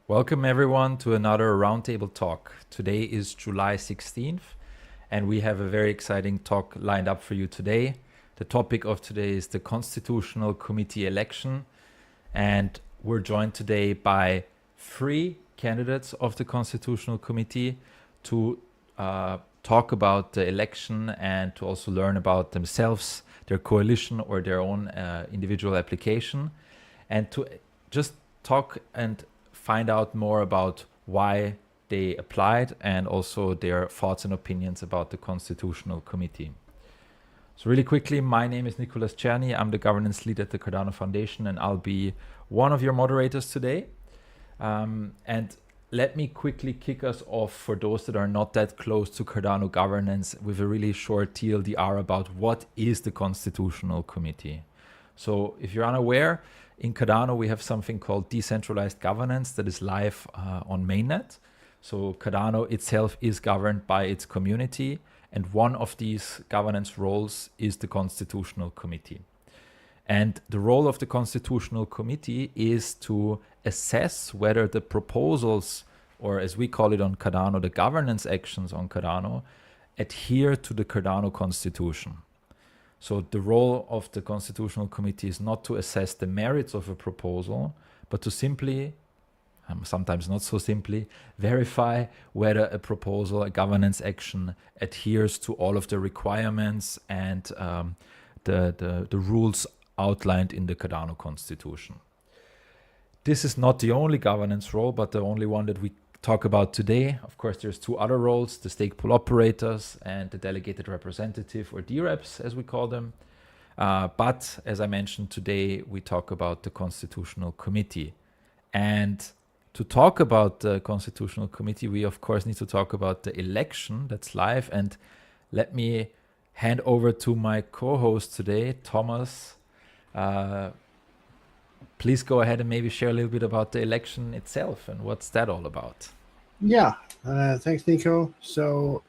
Welcome everyone to another Roundtable talk. Today is July 16th and we have a very exciting talk lined up for you today. The topic of today is the Constitutional Committee election, and we're joined today by 3 candidates of the Constitutional Committee to talk about the election and to also learn about themselves, their coalition or their own individual application, and to just talk and find out more about why they applied and also their thoughts and opinions about the Constitutional Committee. So really quickly, my name is Nicolas Czerny. I'm the governance lead at the Cardano Foundation and I'll be one of your moderators today. And let me quickly kick us off for those that are not that close to Cardano governance with a really short TLDR about what is the Constitutional Committee. So if you're unaware, in Cardano we have something called decentralized governance that is live on mainnet. So Cardano itself is governed by its community, and one of these governance roles is the Constitutional Committee. And the role of the Constitutional Committee is to assess whether the proposals, or as we call it on Cardano, the governance actions on Cardano, adhere to the Cardano Constitution. So the role of the Constitutional Committee is not to assess the merits of a proposal, but to simply, sometimes not so simply, verify whether a proposal, a governance action adheres to all of the requirements and the rules outlined in the Cardano Constitution. This is not the only governance role, but the only one that we talk about today. Of course, there's 2 other roles, the stake pool operators and the delegated representative, or DREPs as we call them. But as I mentioned today, we talk about the Constitutional Committee. And to talk about the Constitutional Committee, we of course need to talk about the election that's live. And let me hand over to my co-host today, Thomas. Please go ahead and maybe share a little bit about the election itself and what's that all about. Yeah, thanks, Nico. So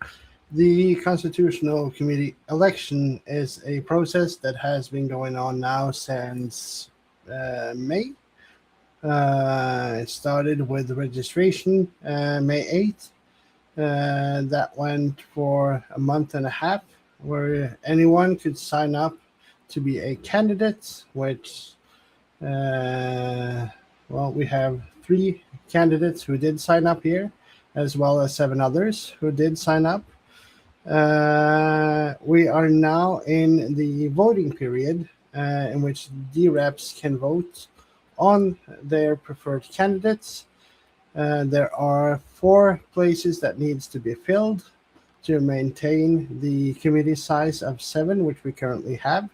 the Constitutional Committee election is a process that has been going on now since May. It started with registration May 8th. That went for a month and a half, where anyone could sign up to be a candidate, which we have 3 candidates who did sign up here, as well as 7 others who did sign up. We are now in the voting period in which DREPs can vote on their preferred candidates. There are 4 places that needs to be filled to maintain the committee size of 7, which we currently have.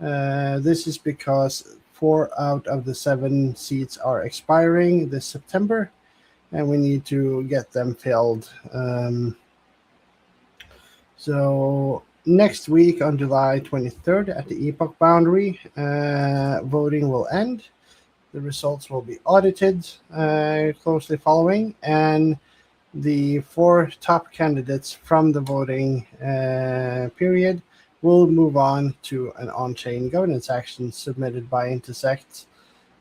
This is because 4 out of the 7 seats are expiring this September, and we need to get them filled. So next week on July 23rd at the epoch boundary, voting will end. The results will be audited closely following, and the 4 top candidates from the voting period will move on to an on-chain governance action submitted by Intersect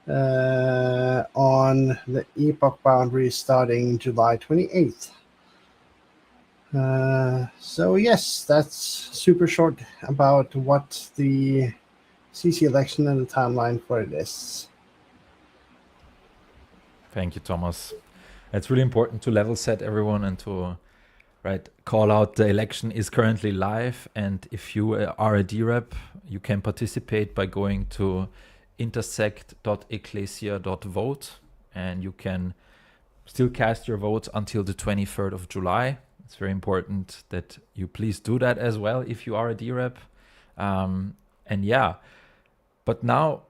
on the epoch boundary starting July 28th. So yes, that's super short about what the CC election and the timeline for it is. Thank you, Thomas. It's really important to level set everyone and to call out the election is currently live, and if you are a DREP, you can participate by going to intersect.ecclesia.vote, and you can still cast your votes until the 23rd of July. It's very important that you please do that as well if you are a DREP. But now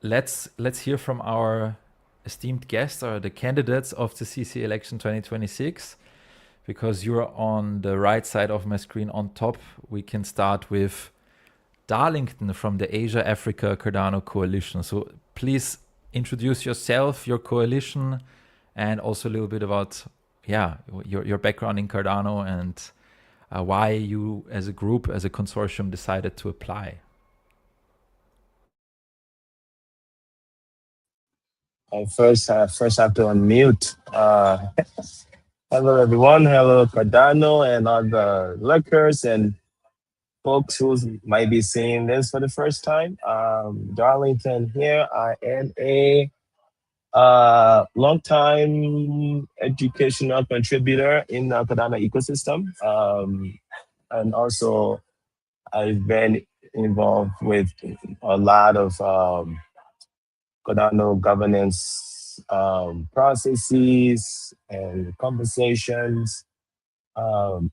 let's hear from our esteemed guests, or the candidates of the CC election 2026. Because you're on the right side of my screen on top, we can start with Darlington from the Asia Africa Cardano Coalition. So please introduce yourself, your coalition, and also a little bit about your background in Cardano and why you as a group, as a consortium, decided to apply. I first have to unmute. Hello, everyone. Hello, Cardano and all the lurkers and folks who might be seeing this for the first time. Darlington here. I am a long-time educational contributor in the Cardano ecosystem. And also, I've been involved with a lot of Cardano governance processes and conversations. Um,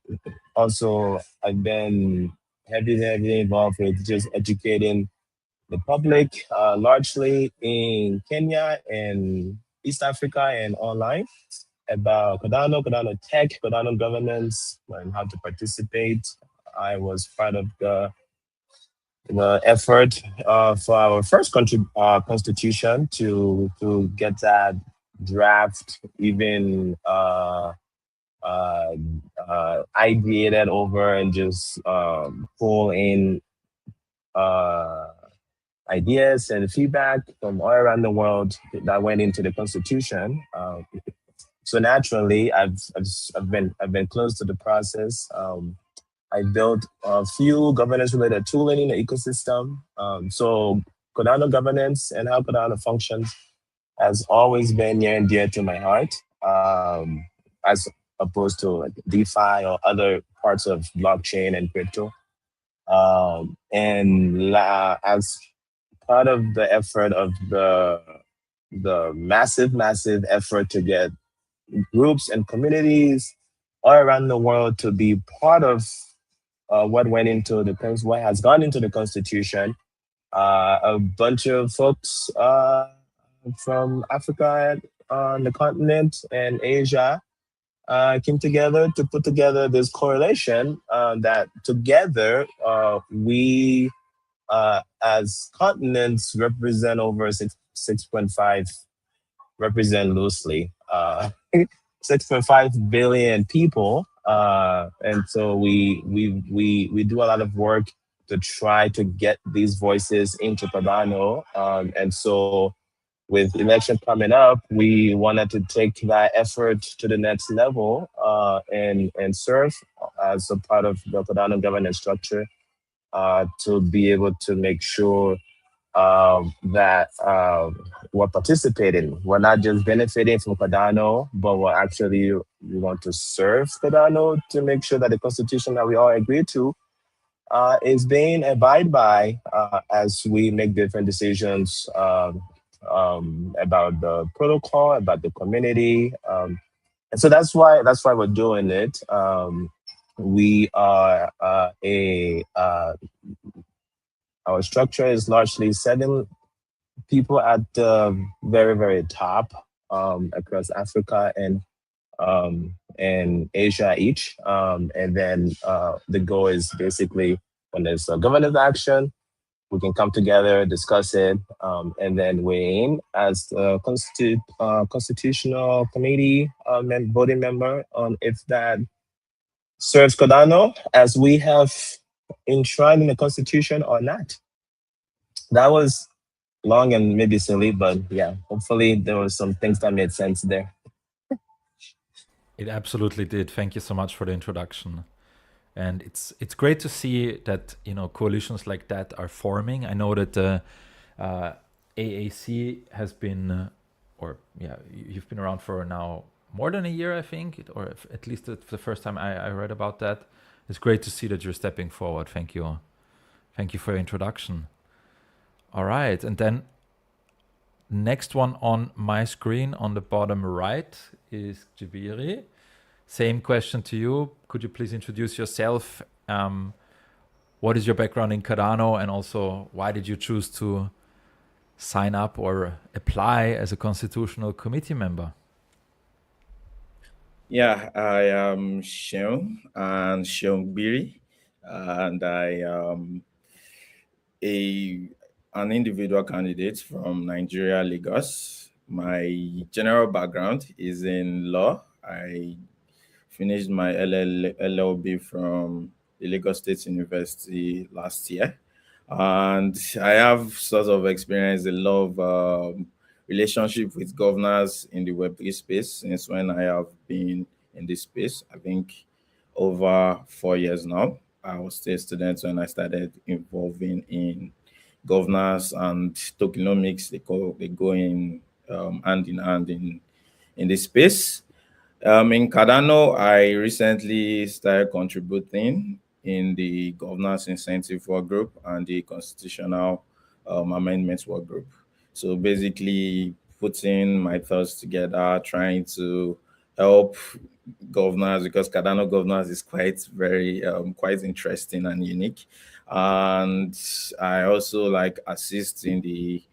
Also, I've been heavily involved with just educating the public, largely in Kenya and East Africa and online about Cardano tech, Cardano governance, and how to participate. I was part of the effort for our first constitution to get that draft even ideated over and just pull in uh, ideas and feedback from all around the world that went into the constitution. So naturally, I've been close to the process. I built a few governance-related tooling in the ecosystem. So Cardano governance and how Cardano functions has always been near and dear to my heart, as opposed to like DeFi or other parts of blockchain and crypto. As part of the effort of the massive effort to get groups and communities all around the world to be part of what has gone into the constitution. A bunch of folks from Africa on the continent and Asia came together to put together this correlation that together we as continents represent over 6.5, represent loosely 6.5 billion people, and so we do a lot of work to try to get these voices into Cardano, and so with election coming up, we wanted to take that effort to the next level, and serve as a part of the Cardano governance structure, to be able to make sure that we're participating. We're not just benefiting from Cardano, but we want to serve Cardano to make sure that the constitution that we all agree to is being abided by, as we make different decisions about the protocol, about the community, and so that's why we're doing it. We are a Our structure is largely 7 people at the very top, across Africa and Asia each. And then the goal is basically when there's a governance action, we can come together, discuss it, and then we aim as the constitutional committee voting member on if that serves Cardano as we have enshrined in the constitution or not. That was long and maybe silly, but yeah, hopefully there were some things that made sense there. It absolutely did. Thank you so much for the introduction. And it's great to see that coalitions like that are forming. I know that the AAC has been, you've been around for now more than a year, I think, or at least the first time I read about that. It's great to see that you're stepping forward. Thank you for your introduction. All right, and then next one on my screen on the bottom right is Jibiri. Same question to you. Could you please introduce yourself? What is your background in Cardano, and also why did you choose to sign up or apply as a constitutional committee member? Yeah, I am Seun Biri, and I am an individual candidate from Nigeria, Lagos. My general background is in law. finished my LLB from the Lagos State University last year. And I have sort of experienced a lot of relationship with governors in the Web3 space since when I have been in this space. I think over 4 years now. I was still a student when I started involving in governance and tokenomics. They go hand in hand in this space. In Cardano, I recently started contributing in the governance incentive work group and the constitutional amendments work group. So basically, putting my thoughts together, trying to help governance, because Cardano governance is quite interesting and unique. And I also like assist in the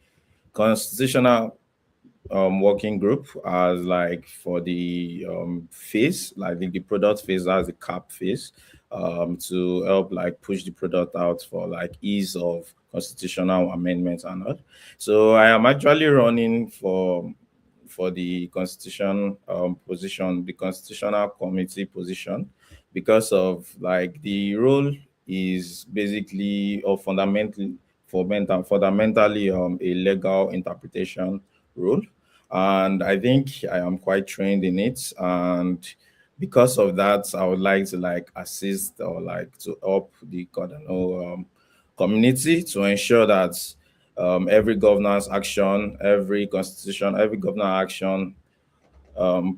constitutional working group as like for the phase, like the product phase as the cap phase, to help like push the product out for like ease of constitutional amendments and all. So I am actually running for the constitution position, the constitutional committee position, because of like the role is basically or fundamentally a legal interpretation role. And I think I am quite trained in it. And because of that, I would like to like assist or like to help the Cardano community to ensure that every governance action, every governance action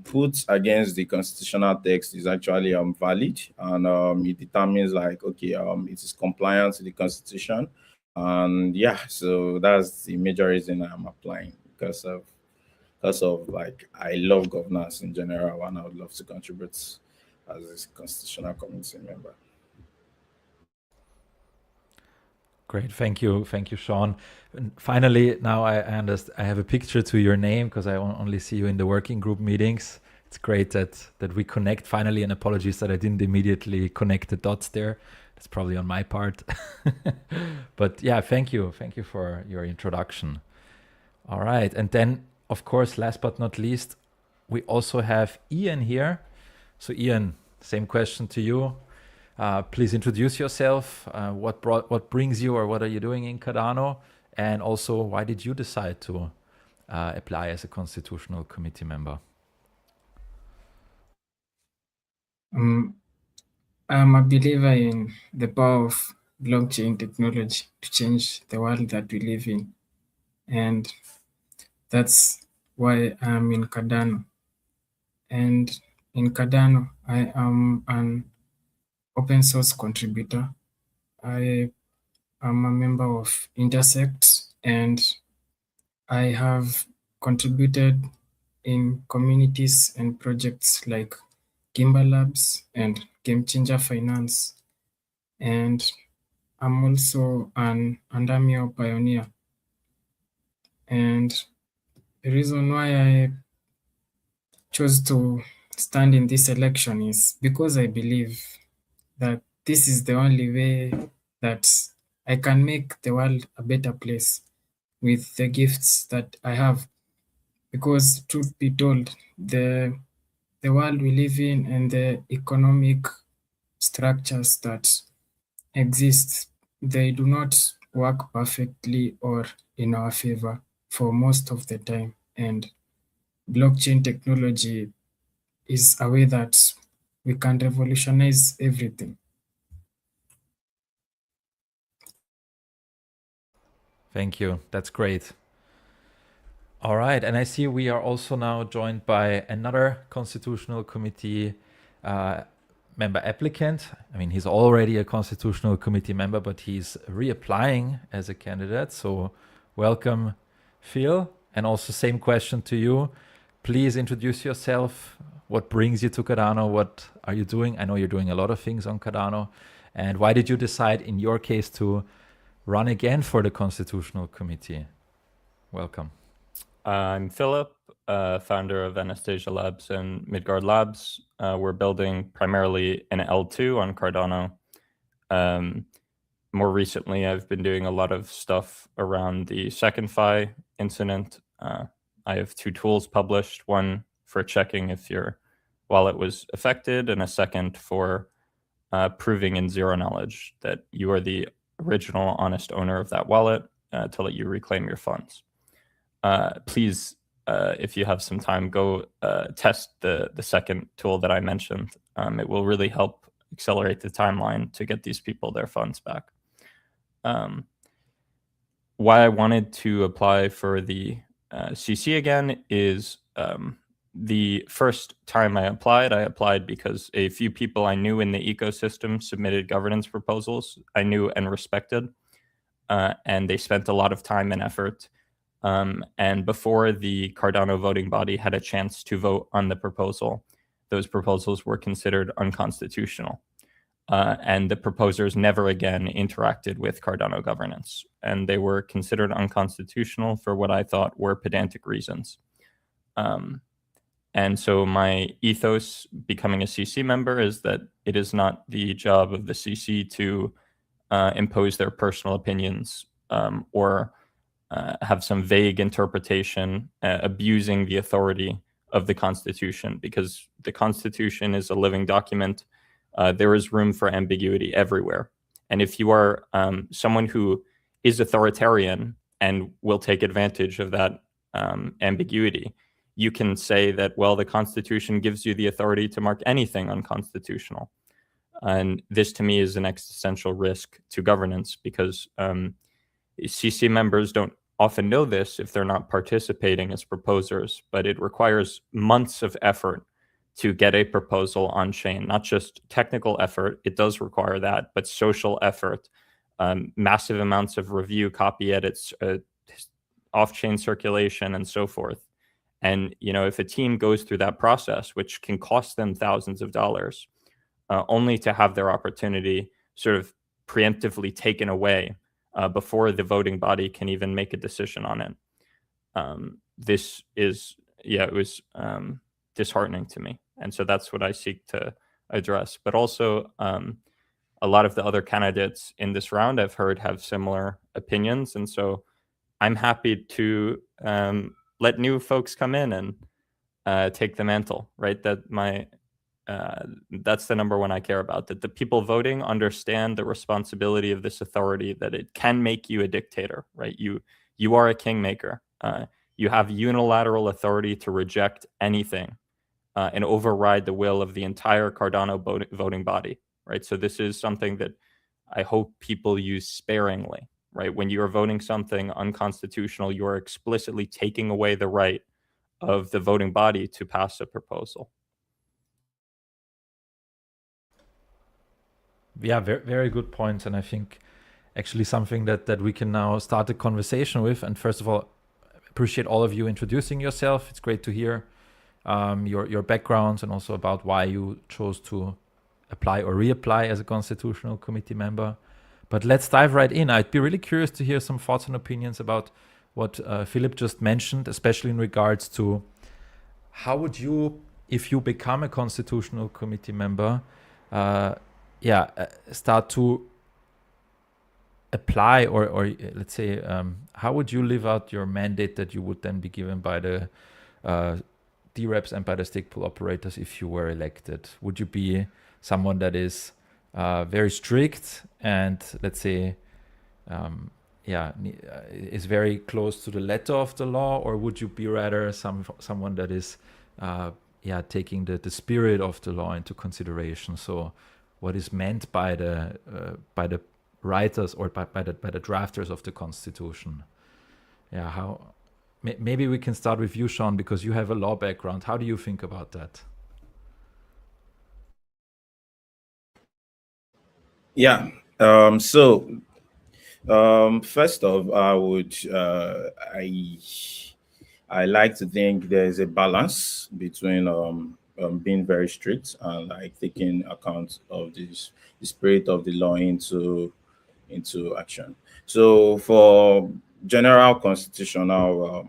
put against the constitutional text is actually valid, and it determines like, okay, it is compliant to the constitution. And yeah, so that's the major reason I'm applying, because of like I love governance in general, and I would love to contribute as a constitutional committee member. Great, thank you, Sean. And finally, now I understand. I have a picture to your name because I only see you in the working group meetings. It's great that we connect finally. And apologies that I didn't immediately connect the dots there. That's probably on my part. But yeah, thank you for your introduction. All right, and then of course, last but not least, we also have Ian here. So Ian, same question to you. Please introduce yourself. What brings you, or what are you doing in Cardano? And also, why did you decide to apply as a constitutional committee member? I'm a believer in the power of blockchain technology to change the world that we live in. And that's why I'm in Cardano. And in Cardano, I am an open source contributor. I am a member of Intersect, and I have contributed in communities and projects like Kimber Labs and Game Changer Finance. And I'm also an Andamio pioneer. And the reason why I chose to stand in this election is because I believe that this is the only way that I can make the world a better place with the gifts that I have. Because truth be told, the world we live in and the economic structures that exist, they do not work perfectly or in our favor for most of the time. And blockchain technology is a way that we can revolutionize everything. Thank you. That's great. All right. And I see we are also now joined by another constitutional committee member applicant. I mean, he's already a constitutional committee member, but he's reapplying as a candidate. So welcome, Phil. And also same question to you. Please introduce yourself. What brings you to Cardano? What are you doing? I know you're doing a lot of things on Cardano. And why did you decide, in your case, to run again for the Constitutional Committee? Welcome. I'm Philip, founder of Anastasia Labs and Midgard Labs. We're building primarily an L2 on Cardano. More recently, I've been doing a lot of stuff around the SecondFi incident. I have 2 tools published, one for checking if your wallet was affected, and a second for proving in zero knowledge that you are the original honest owner of that wallet to let you reclaim your funds. Please, if you have some time, go test the second tool that I mentioned. It will really help accelerate the timeline to get these people their funds back. Why I wanted to apply for the CC again is the first time I applied because a few people I knew in the ecosystem submitted governance proposals I knew and respected, and they spent a lot of time and effort. And before the Cardano voting body had a chance to vote on the proposal, those proposals were considered unconstitutional. And the proposers never again interacted with Cardano governance. And they were considered unconstitutional for what I thought were pedantic reasons. And so my ethos becoming a CC member is that it is not the job of the CC to impose their personal opinions or have some vague interpretation abusing the authority of the Constitution, because the Constitution is a living document. There is room for ambiguity everywhere. And if you are someone who is authoritarian and will take advantage of that ambiguity, you can say that, well, the Constitution gives you the authority to mark anything unconstitutional. And this, to me, is an existential risk to governance, because CC members don't often know this if they're not participating as proposers, but it requires months of effort to get a proposal on chain, not just technical effort. It does require that, but social effort, massive amounts of review, copy edits, off-chain circulation, and so forth. And, you know, if a team goes through that process, which can cost them thousands of dollars, only to have their opportunity sort of preemptively taken away before the voting body can even make a decision on it. This is, it was disheartening to me. And so that's what I seek to address. But also, a lot of the other candidates in this round I've heard have similar opinions. And so I'm happy to let new folks come in and take the mantle, right? That's the number one I care about, that the people voting understand the responsibility of this authority, that it can make you a dictator, right? You are a kingmaker. You have unilateral authority to reject anything and override the will of the entire Cardano voting body, right? So this is something that I hope people use sparingly, right? When you are voting something unconstitutional, you are explicitly taking away the right of the voting body to pass a proposal. Yeah, very, very good points. And I think actually something that we can now start a conversation with. And first of all, appreciate all of you introducing yourself. It's great to hear your backgrounds and also about why you chose to apply or reapply as a constitutional committee member. But let's dive right in. I'd be really curious to hear some thoughts and opinions about what Philip just mentioned, especially in regards to how would you, if you become a constitutional committee member, start to apply or let's say, how would you live out your mandate that you would then be given by the DREPs and by the stake pool operators if you were elected? Would you be someone that is very strict and let's say, is very close to the letter of the law, or would you be rather someone that is taking the spirit of the law into consideration? So what is meant by the writers or by the drafters of the Constitution? Maybe we can start with you, Sean, because you have a law background. How do you think about that? Yeah. First off, I like to think there's a balance between being very strict and like taking account of the spirit of the law into action. So for general constitutional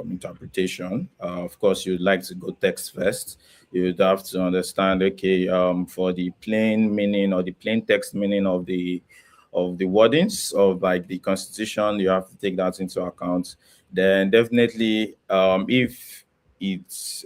interpretation, of course, you'd like to go text first. You'd have to understand, okay, for the plain meaning or the plain text meaning of the wordings of like the Constitution, you have to take that into account. Then definitely, if it's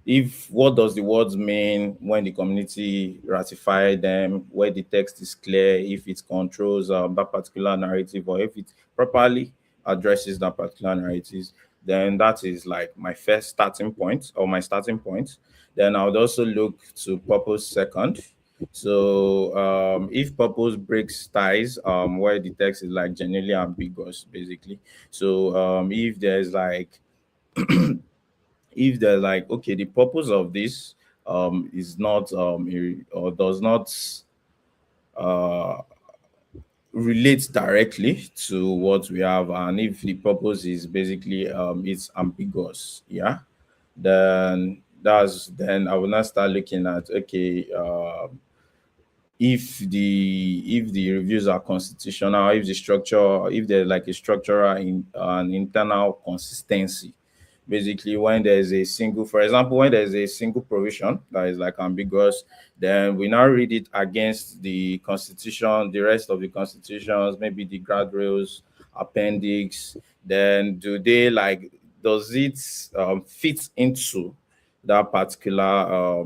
if what does the words mean when the community ratify them, where the text is clear, if it controls that particular narrative, or if it properly addresses that particular narrative, then that is like my first starting point, or my starting point. Then I would also look to purpose second. So if purpose breaks ties, where the text is like genuinely ambiguous, basically. So if there's like if they're like, okay, the purpose of this is not or does not uh relate directly to what we have, and if the purpose is basically it's ambiguous, yeah, then I will not start looking at, okay, if the reviews are constitutional, if the structure, if there's like a structural an internal consistency. Basically, when there's a single, for example, when there's a single provision that is like ambiguous, then we now read it against the constitution, the rest of the constitutions, maybe the guardrails, appendix. Then does it fit into that particular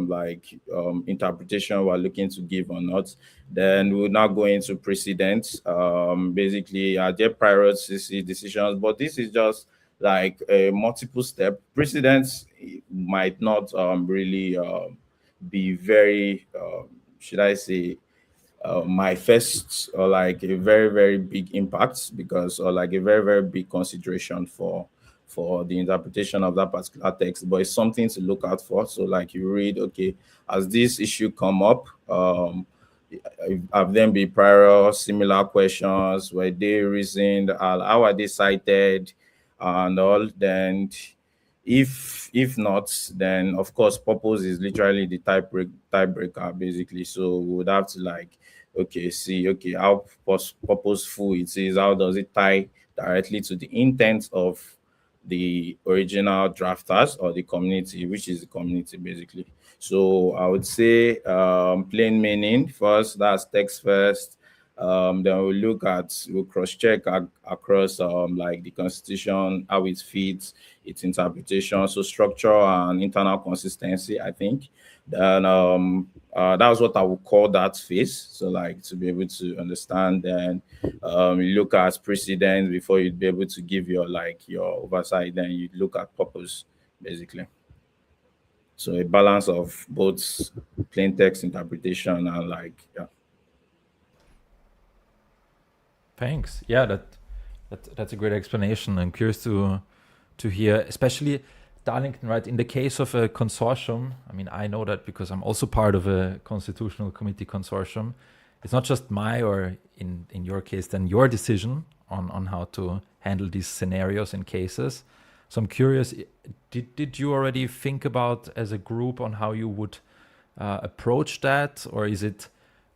interpretation we're looking to give or not? Then we'll now go into precedents. Basically, are there priority decisions? But this is just like a multiple step. Precedents might not really be very, should I say, my first, or like a very very big impact, because, or like a very very big consideration for the interpretation of that particular text, but it's something to look out for. So like you read, okay, as this issue come up, have them be prior similar questions, were they reasoned, how are they cited, and all. Then if not, then of course purpose is literally the tiebreaker, basically. So we would have to like, okay, see, okay, how purposeful it is, how does it tie directly to the intent of the original drafters, or the community, which is the community, basically. So I would say plain meaning first, that's text first. Then we'll cross-check across like the constitution, how it fits, its interpretation, so structure and internal consistency, I think. Then that's what I would call that phase. So like, to be able to understand, then you look at precedents before you'd be able to give your oversight. Then you look at purpose, basically. So a balance of both plain text interpretation and like, yeah. Thanks. Yeah, that's a great explanation. I'm curious to hear, especially Darlington, right? In the case of a consortium, I mean, I know that because I'm also part of a constitutional committee consortium. It's not just my, or in your case, then your decision on how to handle these scenarios and cases. So I'm curious, did you already think about as a group on how you would approach that, or is it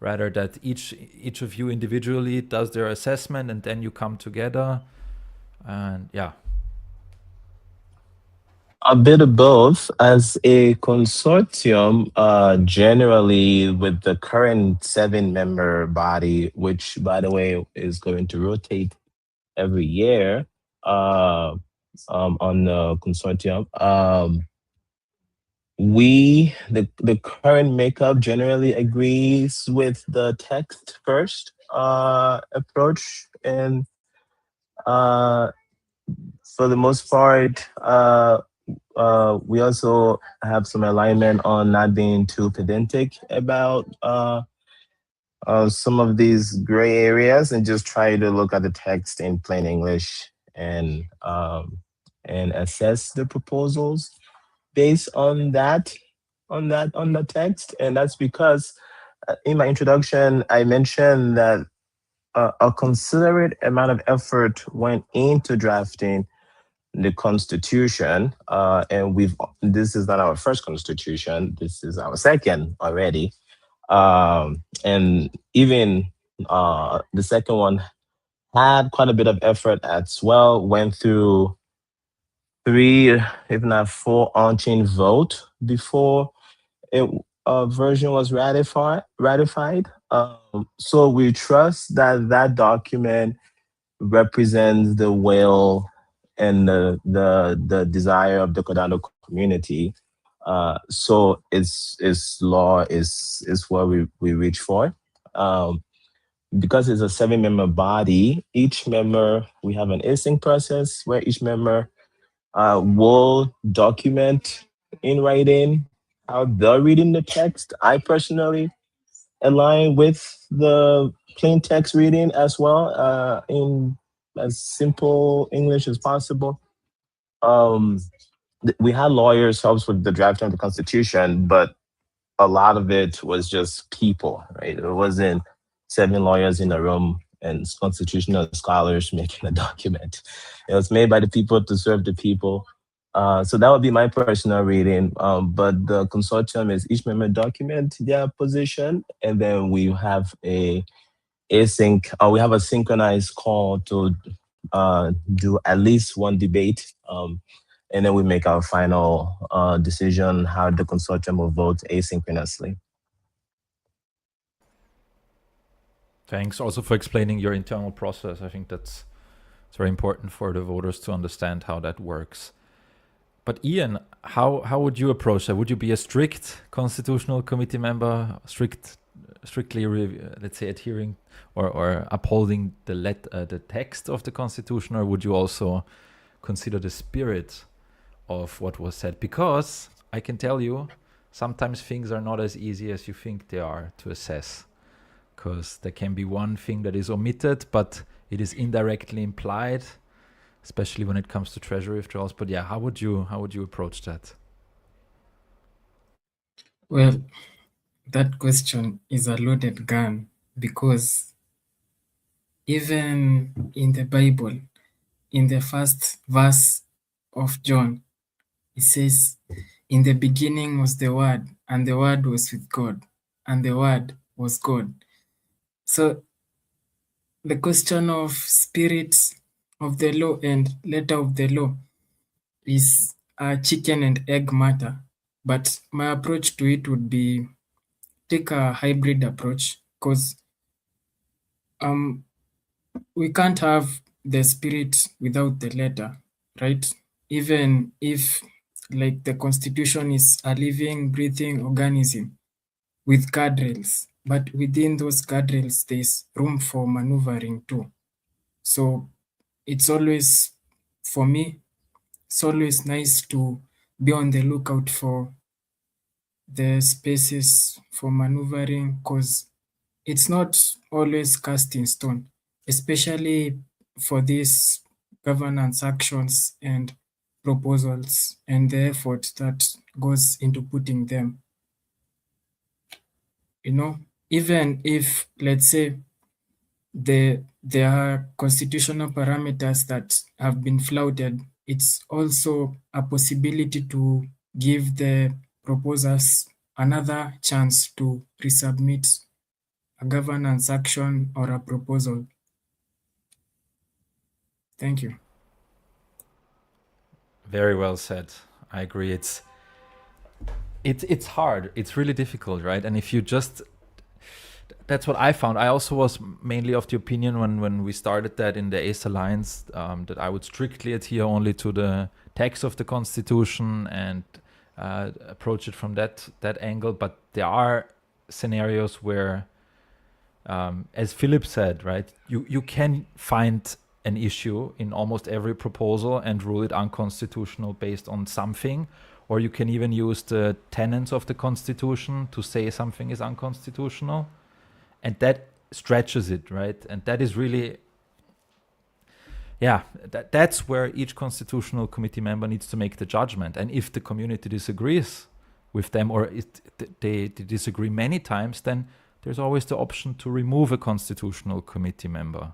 rather that each of you individually does their assessment and then you come together? And yeah. A bit of both. As a consortium, generally with the current 7-member body, which by the way is going to rotate every year on the consortium, the current makeup generally agrees with the text first approach, and for the most part, we also have some alignment on not being too pedantic about some of these gray areas, and just try to look at the text in plain English and assess the proposals based on the text. And that's because in my introduction I mentioned that a considerate amount of effort went into drafting the Constitution, and this is not our first Constitution. This is our second already, and even the second one had quite a bit of effort as well. Went through 3, if not 4, on-chain vote before a version was ratified. So we trust that document represents the will and the desire of the Cardano community. So it's law is what we reach for. Because it's a 7-member body, each member, we have an async process where each member will document in writing how they're reading the text. I personally align with the plain text reading as well, in as simple English as possible. We had lawyers helps with the drafting of the Constitution, but a lot of it was just people, right? It wasn't 7 lawyers in a room and constitutional scholars making a document. It was made by the people to serve the people. So that would be my personal reading. But the consortium is each member document their position, and then we have we have a synchronized call to do at least one debate. And then we make our final decision how the consortium will vote asynchronously. Thanks also for explaining your internal process. I think it's very important for the voters to understand how that works. But Ian, how would you approach that? Would you be a strict constitutional committee member, strictly, let's say, adhering or upholding the text of the Constitution, or would you also consider the spirit of what was said? Because I can tell you, sometimes things are not as easy as you think they are to assess. Because there can be one thing that is omitted, but it is indirectly implied, especially when it comes to treasury withdrawals. But yeah, how would you approach that? Well, that question is a loaded gun, because even in the Bible, in the first verse of John, it says, "In the beginning was the Word, and the Word was with God, and the Word was God." So the question of spirit of the law and letter of the law is a chicken and egg matter. But my approach to it would be take a hybrid approach, because we can't have the spirit without the letter, right? Even if, like, the Constitution is a living, breathing organism with guardrails, but within those guardrails, there's room for maneuvering too. So it's always, for me, it's always nice to be on the lookout for the spaces for maneuvering, because it's not always cast in stone, especially for these governance actions and proposals and the effort that goes into putting them. Even if, let's say, there are constitutional parameters that have been flouted, it's also a possibility to give the proposers another chance to resubmit a governance action or a proposal. Thank you. Very well said. I agree. It's hard. It's really difficult, right? And if you just, that's what I found. I also was mainly of the opinion when we started that in the ACE Alliance, that I would strictly adhere only to the text of the Constitution and approach it from that angle. But there are scenarios where, as Philip said, right, you can find an issue in almost every proposal and rule it unconstitutional based on something, or you can even use the tenets of the Constitution to say something is unconstitutional, and that stretches it, right? And that is really, that's where each constitutional committee member needs to make the judgment. And if the community disagrees with them, or they disagree many times, then there's always the option to remove a constitutional committee member,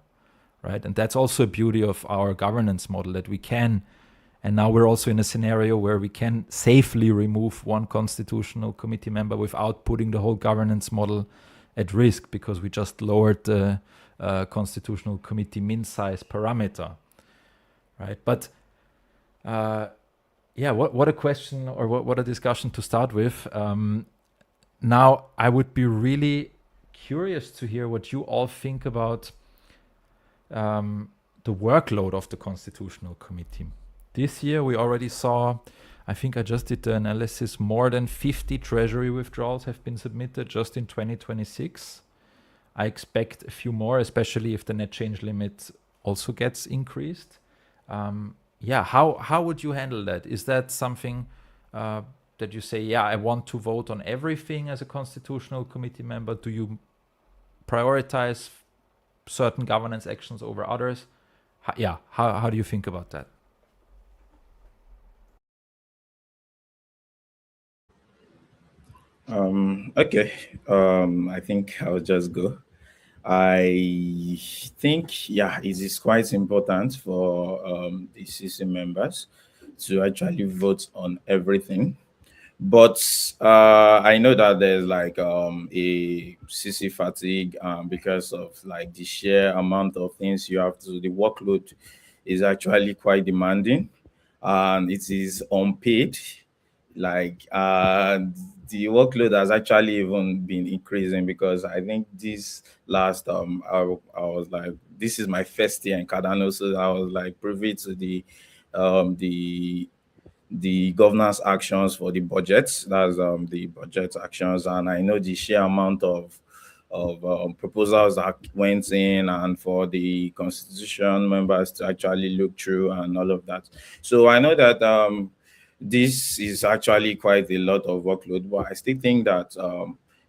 right? And that's also a beauty of our governance model, that we can, and now we're also in a scenario where we can safely remove one constitutional committee member without putting the whole governance model at risk, because we just lowered the constitutional committee min size parameter, right? But what a question, or what a discussion to start with. Now, I would be really curious to hear what you all think about the workload of the Constitutional Committee. This year, we already saw, I think I just did the analysis. More than 50 treasury withdrawals have been submitted just in 2026. I expect a few more, especially if the net change limit also gets increased. Yeah, how would you handle that? Is that something that you say, yeah, I want to vote on everything as a constitutional committee member? Do you prioritize certain governance actions over others? How do you think about that? Okay. I think I'll just go. I think, yeah, it is quite important for the CC members to actually vote on everything. But I know that there's like a CC fatigue because of like the sheer amount of things you have to. The workload is actually quite demanding, and it is unpaid. Like the workload has actually even been increasing, because I think this last I was like, this is my first year in Cardano, so I was like privy to um the the governance actions for the budgets. That's the budget actions, and I know the sheer amount of proposals that went in, and for the constitution members to actually look through and all of that. So I know that this is actually quite a lot of workload, but I still think that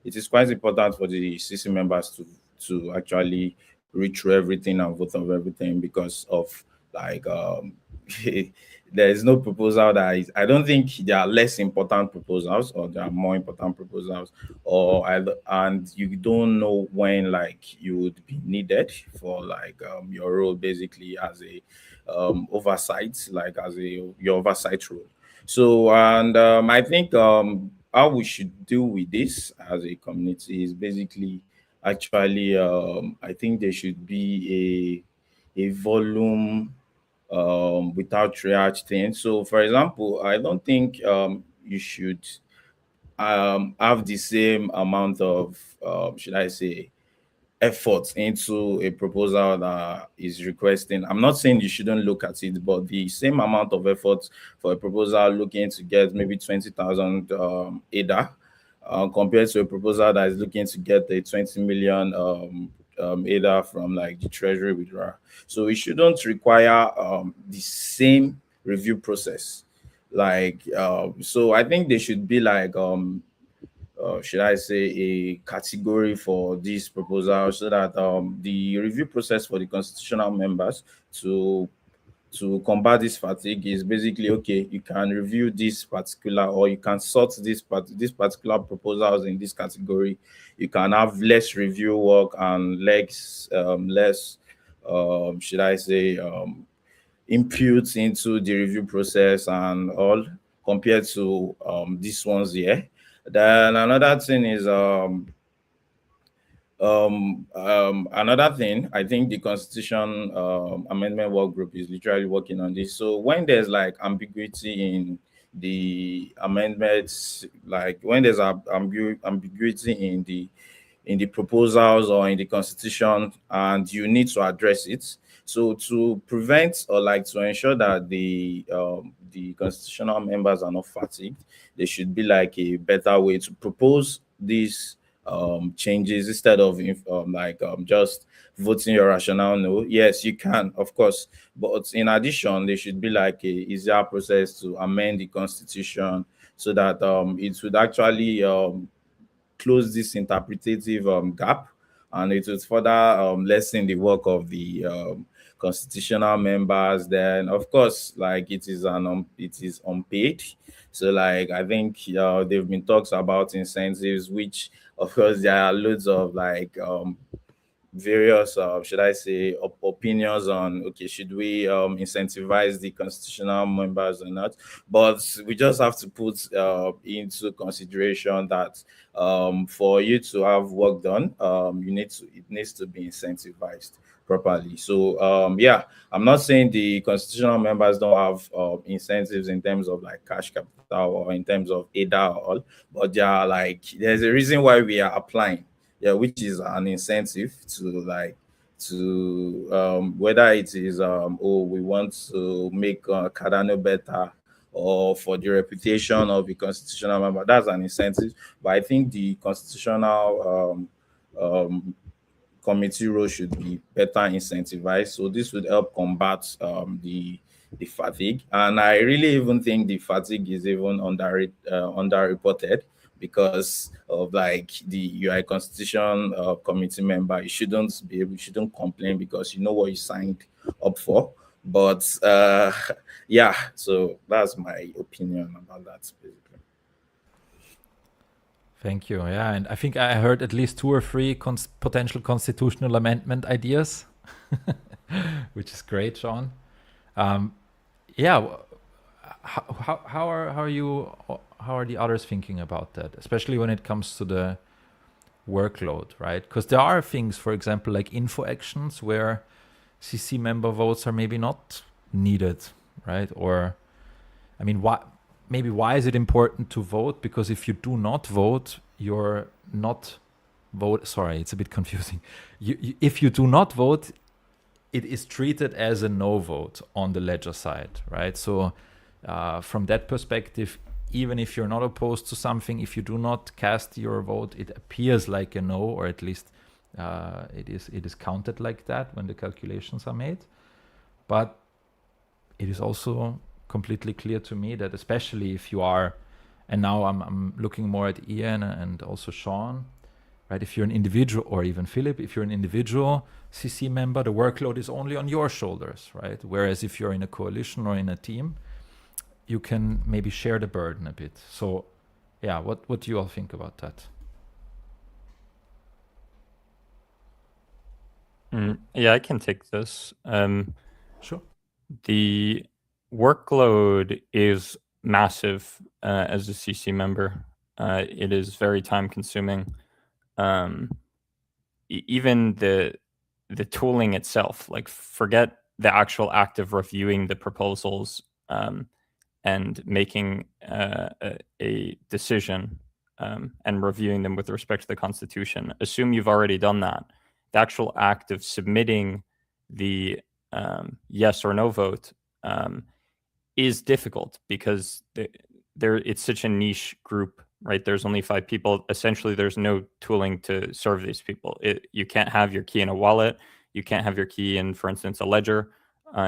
it is quite important for the CC members to actually read through everything and vote on everything, because of like there is no proposal that is, I don't think there are less important proposals, or there are more important proposals, and you don't know when like you would be needed for like your role basically as a oversight, like as a your oversight role. So, and I think how we should deal with this as a community is basically actually I think there should be a volume without triage thing. So, for example, I don't think you should have the same amount of, should I say, effort into a proposal that is requesting. I'm not saying you shouldn't look at it, but the same amount of effort for a proposal looking to get maybe 20,000 ADA compared to a proposal that is looking to get a 20 million ADA from like the treasury withdrawal. So it shouldn't require the same review process. Like, so I think they should be like, should I say, a category for this proposal, so that the review process for the constitutional members to combat this fatigue is basically, okay, you can review this particular, or you can sort this particular proposals in this category. You can have less review work and less should I say inputs into the review process and all, compared to these ones here. Then another thing is another thing, I think the constitution amendment work group is literally working on this. So when there's like ambiguity in the amendments, like when there's ambiguity in the proposals or in the constitution, and you need to address it. So to prevent, or like to ensure that the constitutional members are not fatigued, there should be like a better way to propose these changes, instead of just voting your rationale no. Yes, you can, of course, but in addition, there should be like a easier process to amend the constitution, so that it would actually close this interpretative gap, and it would further lessen the work of the constitutional members. Then, of course, like it is unpaid. So, like I think there've been talks about incentives, which of course there are loads of like various should I say opinions on, okay, should we incentivize the constitutional members or not. But we just have to put into consideration that for you to have work done, it needs to be incentivized properly. So yeah, I'm not saying the constitutional members don't have incentives in terms of like cash capital or in terms of ADA or all, but they are like, there's a reason why we are applying, yeah, which is an incentive to like to whether it is oh, we want to make Cardano better, or for the reputation of a constitutional member. That's an incentive. But I think the constitutional committee role should be better incentivized. So this would help combat the fatigue. And I really even think the fatigue is even underreported, because of like you are a constitution committee member. You shouldn't complain because you know what you signed up for. But yeah, so that's my opinion about that, basically. Thank you. Yeah, and I think I heard at least 2 or 3 potential constitutional amendment ideas, which is great, Sean. Yeah, how are the others thinking about that, especially when it comes to the workload, right? Because there are things, for example, like info actions where CC member votes are maybe not needed, right? Or, I mean, why is it important to vote? Because if you do not vote, you're not vote. Sorry, it's a bit confusing. If you do not vote, it is treated as a no vote on the ledger side, right? So from that perspective, even if you're not opposed to something, if you do not cast your vote, it appears like a no, or at least it is counted like that when the calculations are made. But it is also completely clear to me that, especially if you are, and now I'm looking more at Ian and also Sean, right? If you're an individual, or even Philip, if you're an individual CC member, the workload is only on your shoulders, right? Whereas if you're in a coalition or in a team, you can maybe share the burden a bit. So yeah, what do you all think about that? Yeah, I can take this. Sure. The workload is massive as a CC member. It is very time consuming. Even the tooling itself, like forget the actual act of reviewing the proposals and making a decision and reviewing them with respect to the Constitution. Assume you've already done that. The actual act of submitting the yes or no vote is difficult because it's such a niche group, right? There's only 5 people. Essentially, there's no tooling to serve these people. You can't have your key in a wallet. You can't have your key in, for instance, a ledger.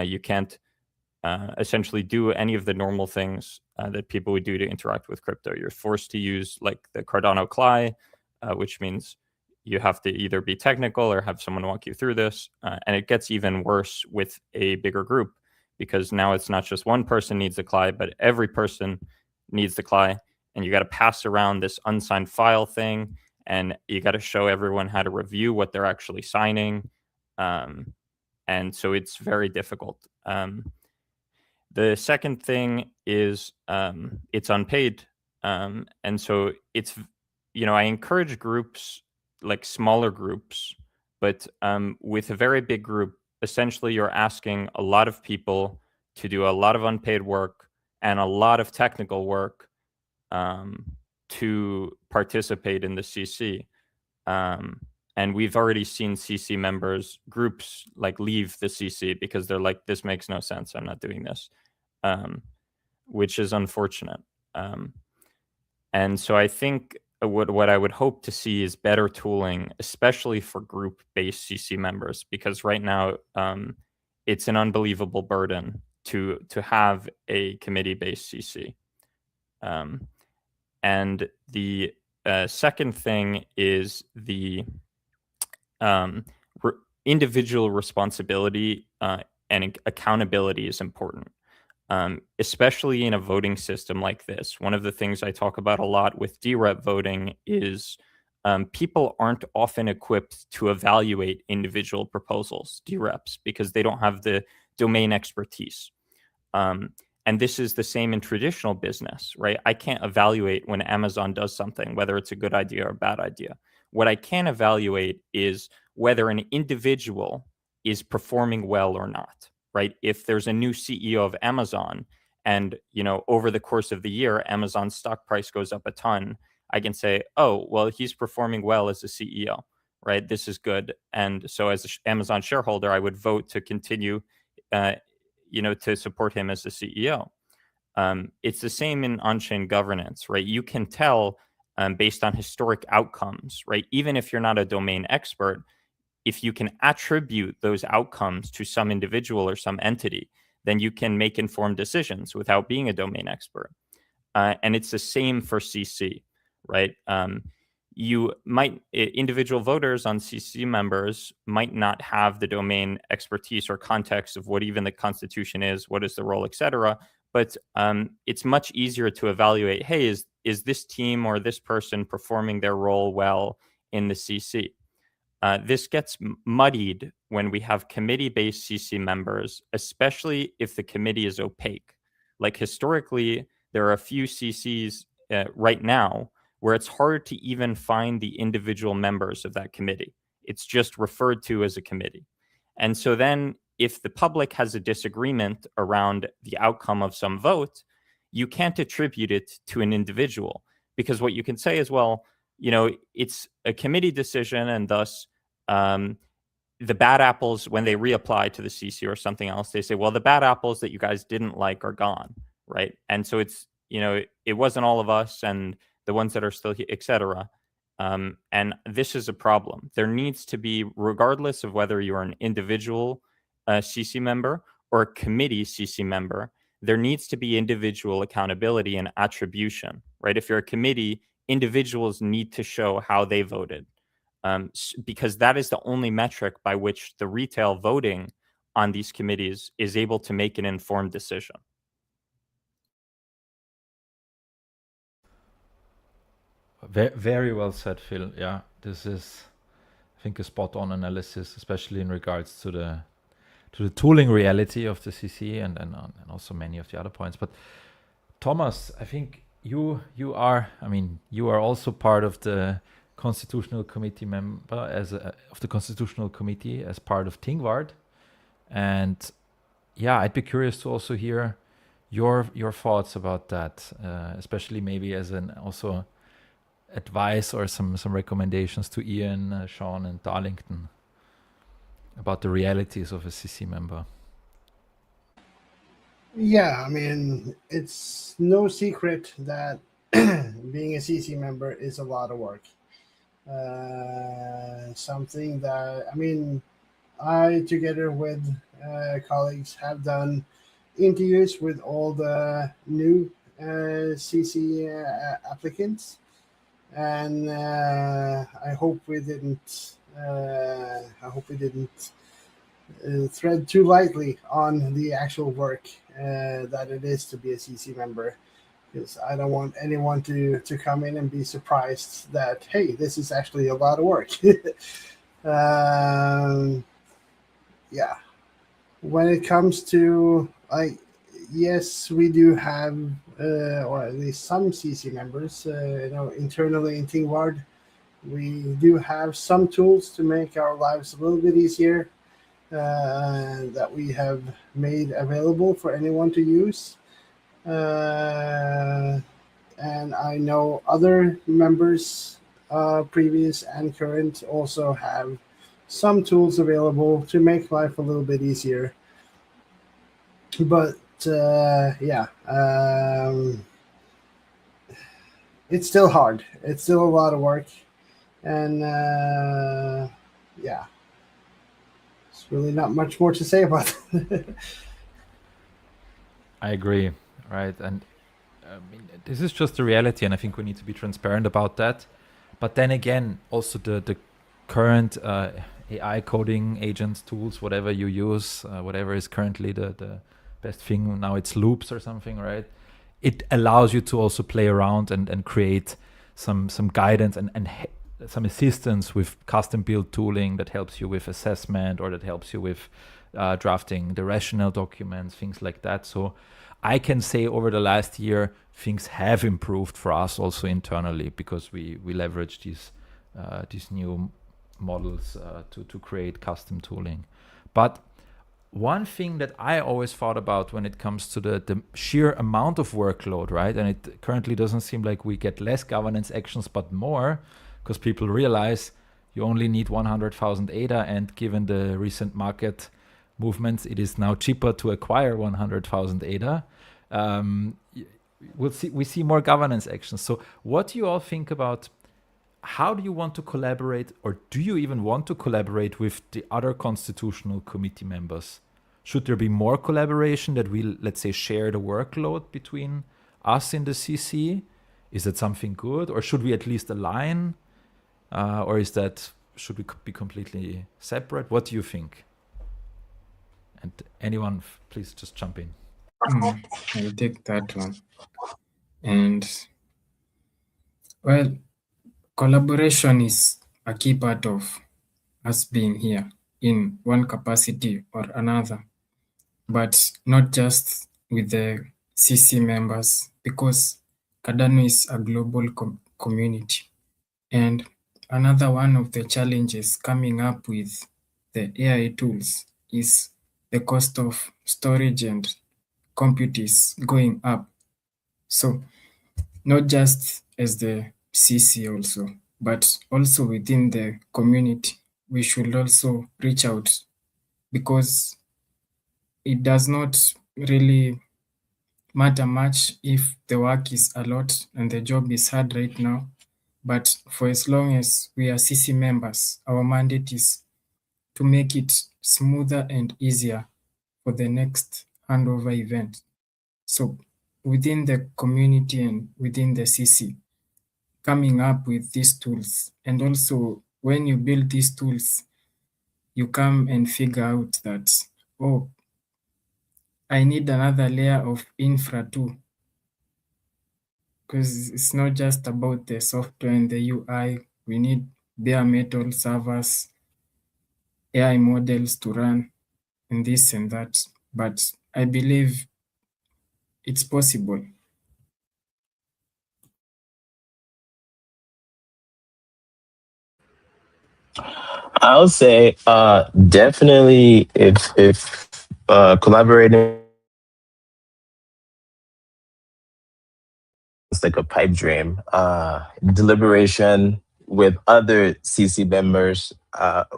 You can't essentially do any of the normal things that people would do to interact with crypto. You're forced to use like the Cardano CLI, which means you have to either be technical or have someone walk you through this. And it gets even worse with a bigger group, because now it's not just one person needs the CLI, but every person needs the CLI. And you got to pass around this unsigned file thing, and you got to show everyone how to review what they're actually signing. And so it's very difficult. The second thing is it's unpaid. And so it's, I encourage groups, like smaller groups, but with a very big group, essentially you're asking a lot of people to do a lot of unpaid work and a lot of technical work to participate in the CC. And we've already seen CC members, groups like leave the CC because they're like, this makes no sense, I'm not doing this, which is unfortunate. And so I think what I would hope to see is better tooling, especially for group-based CC members, because right now it's an unbelievable burden to have a committee-based CC. And the second thing is the individual responsibility and accountability is important, especially in a voting system like this. One of the things I talk about a lot with DREP voting is people aren't often equipped to evaluate individual proposals, DREPs, because they don't have the domain expertise. And this is the same in traditional business, right? I can't evaluate when Amazon does something, whether it's a good idea or a bad idea. What I can evaluate is whether an individual is performing well or not, right? If there's a new CEO of Amazon and, over the course of the year, Amazon's stock price goes up a ton, I can say, oh, well, he's performing well as a CEO, right? This is good. And so as an Amazon shareholder, I would vote to continue, to support him as the CEO. It's the same in on-chain governance, right? You can tell based on historic outcomes, right? Even if you're not a domain expert, if you can attribute those outcomes to some individual or some entity, then you can make informed decisions without being a domain expert. And it's the same for CC, right? Individual voters on CC members might not have the domain expertise or context of what even the Constitution is, what is the role, etc. But it's much easier to evaluate, hey, is this team or this person performing their role well in the CC? This gets muddied when we have committee-based CC members, especially if the committee is opaque. Like historically, there are a few CCs right now where it's hard to even find the individual members of that committee. It's just referred to as a committee. And so then if the public has a disagreement around the outcome of some vote, you can't attribute it to an individual, because what you can say is, well, it's a committee decision, and thus the bad apples, when they reapply to the CC or something else, they say, well, the bad apples that you guys didn't like are gone, right? And so it's, it wasn't all of us, and the ones that are still here, etc. And this is a problem. There needs to be, regardless of whether you're an individual CC member or a committee CC member, there needs to be individual accountability and attribution, right? If you're a committee, individuals need to show how they voted. Because that is the only metric by which the retail voting on these committees is able to make an informed decision. Very well said, Phil. Yeah, this is, I think, a spot-on analysis, especially in regards to the tooling reality of the CC and also many of the other points. But Thomas, I think you are also part of the Constitutional Committee member of the Constitutional Committee as part of Tingvard, and yeah, I'd be curious to also hear your thoughts about that, especially maybe as an also advice or some recommendations to Ian, Sean, and Darlington about the realities of a CC member. Yeah, I mean, it's no secret that being a CC member is a lot of work. Something that, I mean, I, together with colleagues, have done interviews with all the new CC applicants, and I hope we didn't thread too lightly on the actual work that it is to be a CC member, because I don't want anyone to come in and be surprised that, hey, this is actually a lot of work. Yeah. When it comes to, yes, we do have, or at least some CC members, internally in Tingvard, we do have some tools to make our lives a little bit easier that we have made available for anyone to use. And I know other members, previous and current, also have some tools available to make life a little bit easier. But it's still hard. It's still a lot of work. And yeah, there's really not much more to say about it. I agree, right? And I mean, this is just the reality, and I think we need to be transparent about that. But then again, also the current AI coding agents, tools, whatever you use, whatever is currently the best thing, now it's loops or something, right? It allows you to also play around and create some guidance and some assistance with custom built tooling that helps you with assessment, or that helps you with drafting the rationale documents, things like that. So I can say over the last year, things have improved for us also internally, because we leverage these new models to create custom tooling. But one thing that I always thought about when it comes to the sheer amount of workload, right? And it currently doesn't seem like we get less governance actions, but more, because people realize you only need 100,000 ADA, and given the recent market movements, it is now cheaper to acquire 100,000 ADA. we see more governance actions. So what do you all think about how do you want to collaborate, or do you even want to collaborate with the other constitutional committee members? Should there be more collaboration, that we, let's say, share the workload between us in the CC? Is that something good, or should we at least align, or should we be completely separate? What do you think? And anyone, please just jump in. I'll take that one. And well, collaboration is a key part of us being here in one capacity or another, but not just with the CC members, because Cardano is a global community. And another one of the challenges coming up with the AI tools is the cost of storage and compute is going up. So not just as the CC also, but also within the community, we should also reach out, because it does not really matter much if the work is a lot and the job is hard right now. But for as long as we are CC members, our mandate is to make it smoother and easier for the next handover event. So within the community and within the CC, coming up with these tools, and also when you build these tools, you come and figure out that, oh, I need another layer of infra too, because it's not just about the software and the UI. We need bare metal servers, AI models to run, and this and that. But I believe it's possible. I'll say definitely if collaborating is like a pipe dream, deliberation with other CC members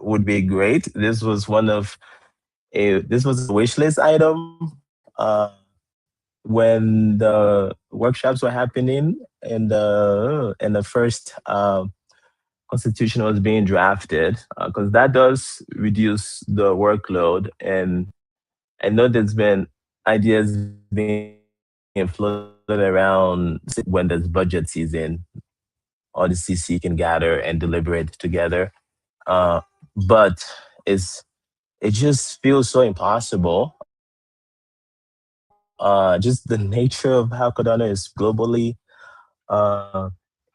would be great. This was a wish list item when the workshops were happening and the first constitution was being drafted, because that does reduce the workload. And I know there's been ideas being floated around when there's budget season, all the CC can gather and deliberate together. But it just feels so impossible. Just the nature of how Cardano is globally,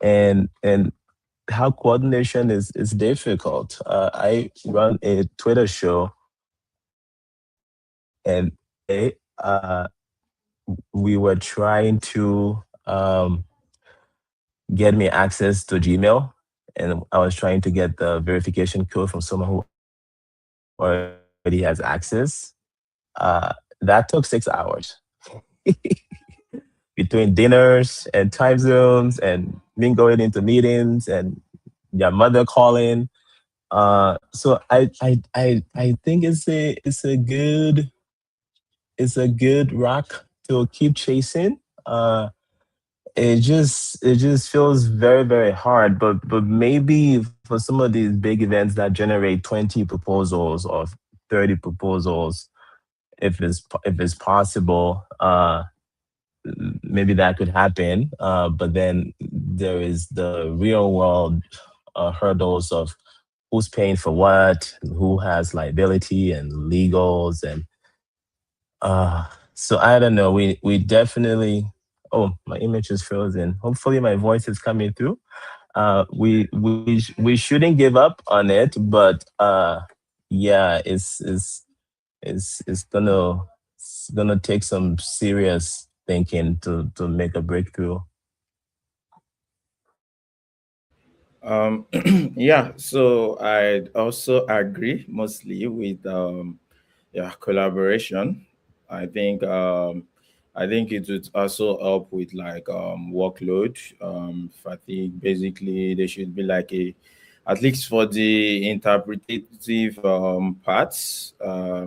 and how coordination is difficult. I run a Twitter show, and we were trying to get me access to Gmail, and I was trying to get the verification code from someone who already has access. That took 6 hours between dinners and time zones and me going into meetings and your mother calling. So I think it's a good rock to keep chasing. It just feels very, very hard. But maybe for some of these big events that generate 20 proposals or 30 proposals, if it's possible, maybe that could happen. But then there is the real world hurdles of who's paying for what, who has liability and legals, and so I don't know. We definitely. Oh, my image is frozen. Hopefully, my voice is coming through. We shouldn't give up on it, but yeah, it's gonna take some serious thinking to make a breakthrough. Yeah, so I also agree mostly with collaboration. I think it would also help with like workload. Fatigue. Basically, there should be like at least for the interpretative parts.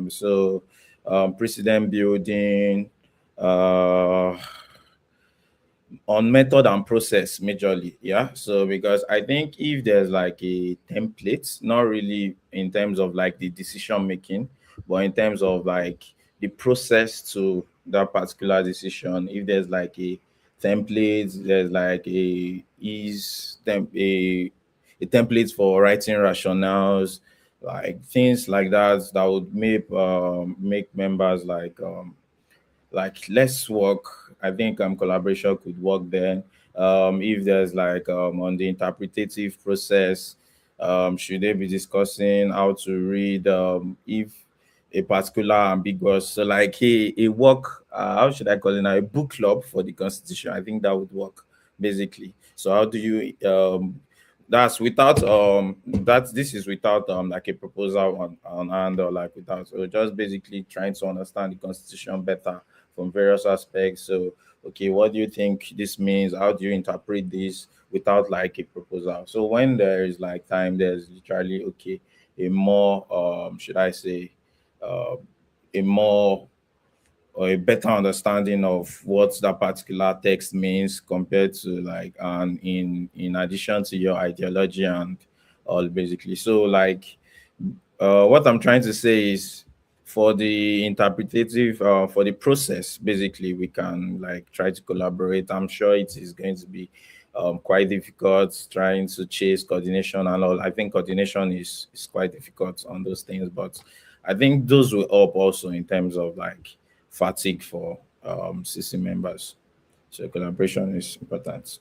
So precedent building, uh, on method and process majorly. Yeah. So because I think if there's like a template, not really in terms of like the decision making, but in terms of like the process to that particular decision, if there's like a template, there's like a template for writing rationales, like things like that, that would make members like less work. I think collaboration could work there. If there's like on the interpretative process, should they be discussing how to read if a particular ambiguous, so like a work, how should I call it now, a book club for the constitution? I think that would work basically. So how do you that's without this is without like a proposal on hand, or like without, so just basically trying to understand the constitution better from various aspects. So, okay, what do you think this means? How do you interpret this without like a proposal? So when there is like time, there's literally okay, a more should I say uh, a more or a better understanding of what that particular text means compared to like in addition to your ideology and all basically. So like what I'm trying to say is for the interpretative, for the process, basically, we can like try to collaborate. I'm sure it is going to be quite difficult trying to chase coordination and all. I think coordination is quite difficult on those things, but I think those will help also in terms of like fatigue for CC members. So collaboration is important.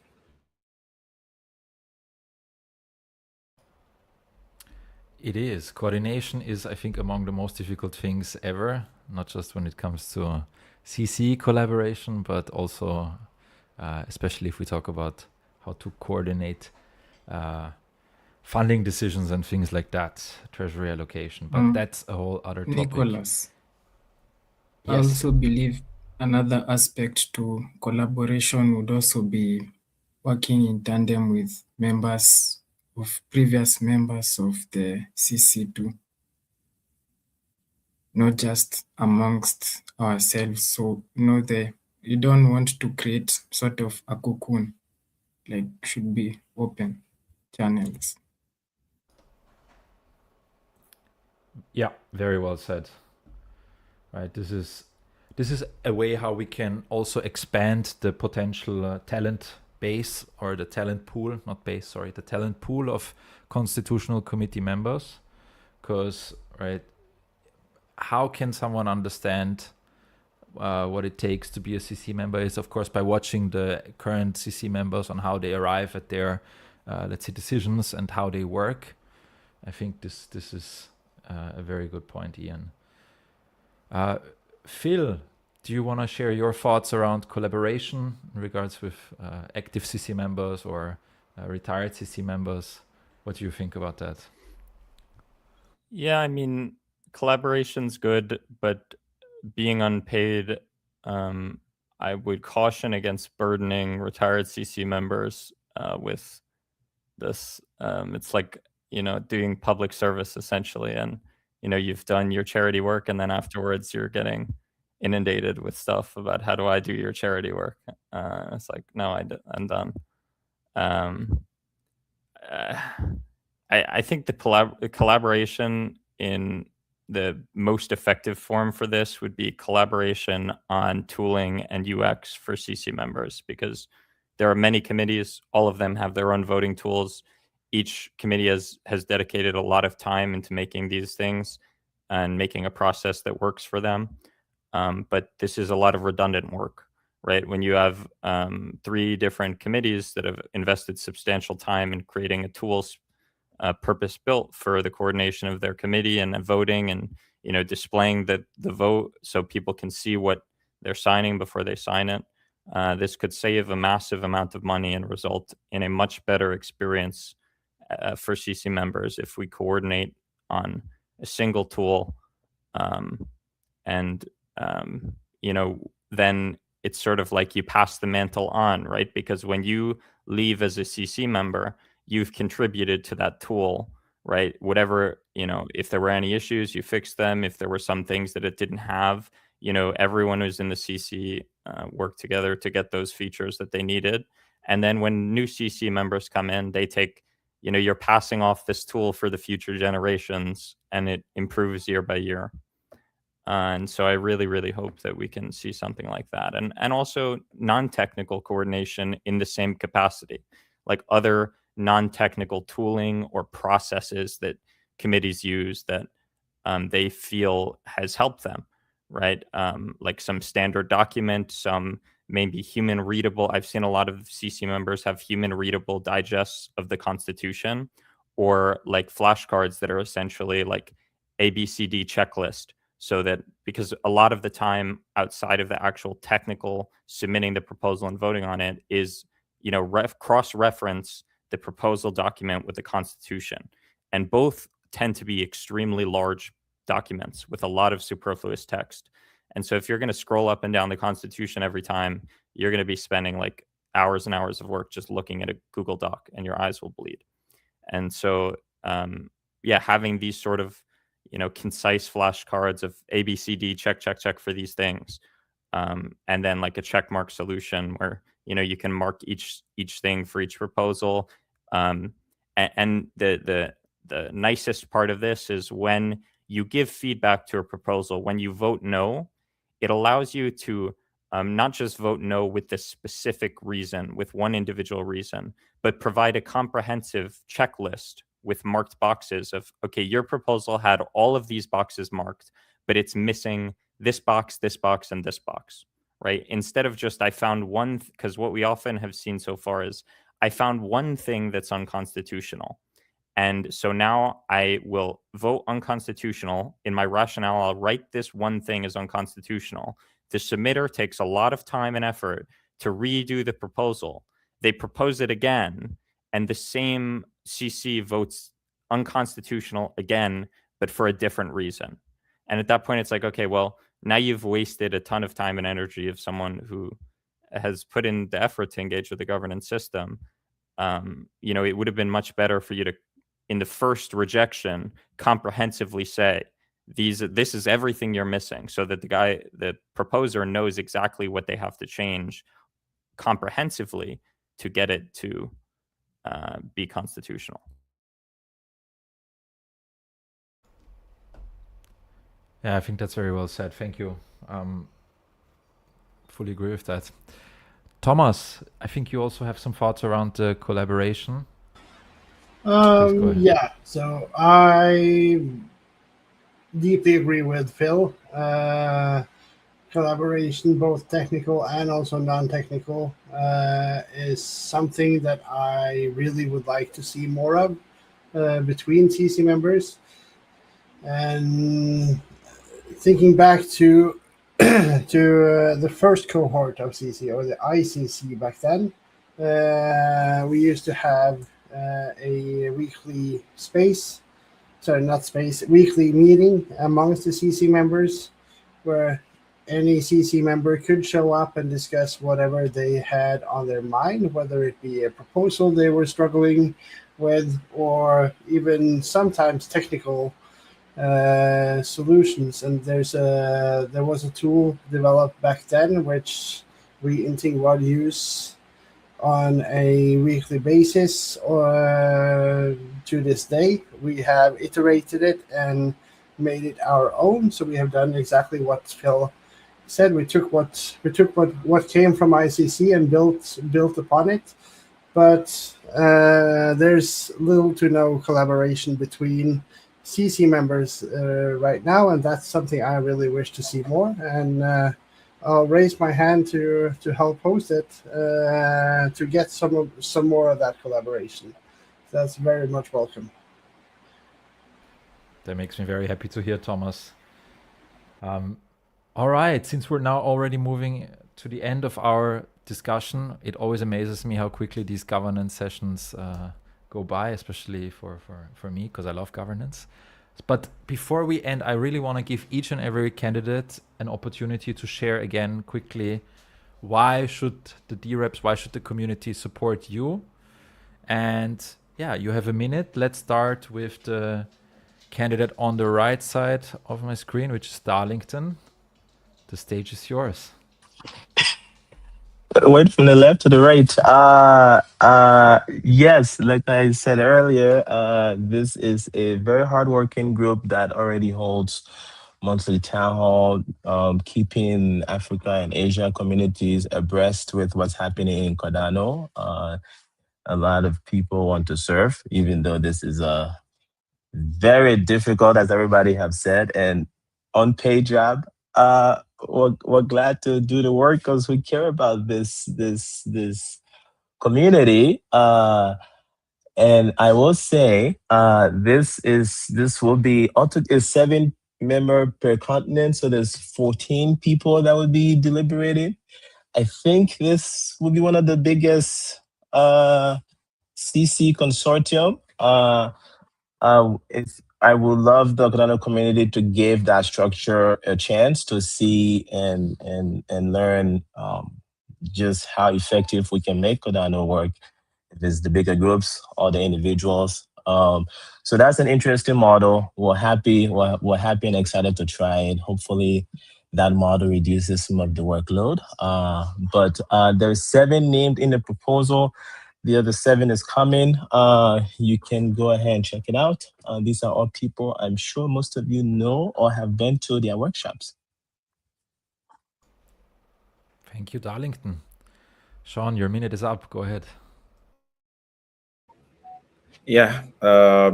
It is. Coordination is, I think, among the most difficult things ever, not just when it comes to CC collaboration, but also, especially if we talk about how to coordinate funding decisions and things like that, treasury allocation. But that's a whole other topic. Nicholas, I Yes. also believe another aspect to collaboration would also be working in tandem with previous members of the CC2, not just amongst ourselves. So, you don't want to create sort of a cocoon, like should be open channels. Yeah, very well said. Right, this is a way how we can also expand the potential talent base, or the talent pool, not base, sorry, the talent pool of constitutional committee members. Because, right, how can someone understand what it takes to be a CC member is, of course, by watching the current CC members on how they arrive at their, let's say, decisions and how they work. I think this is a very good point, Ian. Phil, do you want to share your thoughts around collaboration in regards with active CC members or retired CC members? What do you think about that? Yeah, I mean, collaboration's good, but being unpaid, I would caution against burdening retired CC members with this. It's like, doing public service essentially, and you've done your charity work, and then afterwards you're getting inundated with stuff about how do I do your charity work. It's like, no, I'm done. I think the collaboration in the most effective form for this would be collaboration on tooling and UX for CC members, because there are many committees. All of them have their own voting tools. Each committee has dedicated a lot of time into making these things and making a process that works for them. But this is a lot of redundant work, right? When you have 3 different committees that have invested substantial time in creating a tools purpose built for the coordination of their committee and voting, and displaying the vote so people can see what they're signing before they sign it. This could save a massive amount of money and result in a much better experience for CC members if we coordinate on a single tool, and then it's sort of like you pass the mantle on, right? Because when you leave as a CC member, you've contributed to that tool, right? Whatever, if there were any issues, you fixed them. If there were some things that it didn't have, everyone who's in the CC worked together to get those features that they needed. And then when new CC members come in, they take, you're passing off this tool for the future generations, and it improves year by year. And so I really, really hope that we can see something like that. And also non-technical coordination in the same capacity, like other non-technical tooling or processes that committees use that they feel has helped them, right? Like some standard document, some maybe human readable. I've seen a lot of CC members have human readable digests of the Constitution, or like flashcards that are essentially like ABCD checklist. So that, because a lot of the time outside of the actual technical submitting the proposal and voting on it is, cross-reference the proposal document with the Constitution. And both tend to be extremely large documents with a lot of superfluous text. And so if you're going to scroll up and down the Constitution every time, you're going to be spending like hours and hours of work just looking at a Google Doc, and your eyes will bleed. And so, having these sort of, concise flashcards of ABCD, check for these things. And then like a check mark solution where, you can mark each thing for each proposal. And the nicest part of this is when you give feedback to a proposal, when you vote no, it allows you to not just vote no with the specific reason, with one individual reason, but provide a comprehensive checklist with marked boxes of, okay, your proposal had all of these boxes marked, but it's missing this box, and this box, right? Instead of just, I found one, because what we often have seen so far is, I found one thing that's unconstitutional. And so now I will vote unconstitutional. In my rationale, I'll write this one thing as unconstitutional. The submitter takes a lot of time and effort to redo the proposal. They propose it again, and the same CC votes unconstitutional again, but for a different reason. And at that point, it's like, okay, well, now you've wasted a ton of time and energy of someone who has put in the effort to engage with the governance system. It would have been much better for you to, in the first rejection, comprehensively say, this is everything you're missing, so that the proposer knows exactly what they have to change comprehensively to get it to be constitutional. Yeah, I think that's very well said. Thank you. Fully agree with that. Thomas, I think you also have some thoughts around the collaboration. Yeah, so I deeply agree with Phil. Collaboration, both technical and also non-technical, is something that I really would like to see more of between CC members. And thinking back to the first cohort of CC, or the ICC back then, we used to have a weekly weekly meeting amongst the CC members, where any CC member could show up and discuss whatever they had on their mind, whether it be a proposal they were struggling with, or even sometimes technical solutions. And there was a tool developed back then which we in Tingvad use on a weekly basis, or to this day. We have iterated it and made it our own. So we have done exactly what Phil said. We took what came from ICC and built upon it. But there's little to no collaboration between CC members right now, and that's something I really wish to see more. And I'll raise my hand to help host it to get some more of that collaboration. That's very much welcome. That makes me very happy to hear, Thomas. All right, since we're now already moving to the end of our discussion, it always amazes me how quickly these governance sessions go by, especially for me, because I love governance. But before we end, I really want to give each and every candidate an opportunity to share again quickly, why should the DREPs, why should the community support you? And yeah, you have a minute. Let's start with the candidate on the right side of my screen, which is Darlington. the stage is yours. Went from the left to the right. Yes, like I said earlier, this is a very hardworking group that already holds monthly town hall, keeping Africa and Asia communities abreast with what's happening in Cardano. A lot of people want to serve, even though this is a very difficult, as everybody have said, and unpaid job. We're glad to do the work because we care about this community. And I will say, this will be is 7 member per continent, so there's 14 people that would be deliberating. I think this will be one of the biggest CC consortium. I would love the Cardano community to give that structure a chance to see and learn just how effective we can make Cardano work. If it's the bigger groups or the individuals. So that's an interesting model. We're happy and excited to try it. Hopefully that model reduces some of the workload. But there's 7 named in the proposal. The other 7 is coming. You can go ahead and check it out. These are all people I'm sure most of you know or have been to their workshops. Thank you, Darlington. Sean, your minute is up. Go ahead. Yeah. I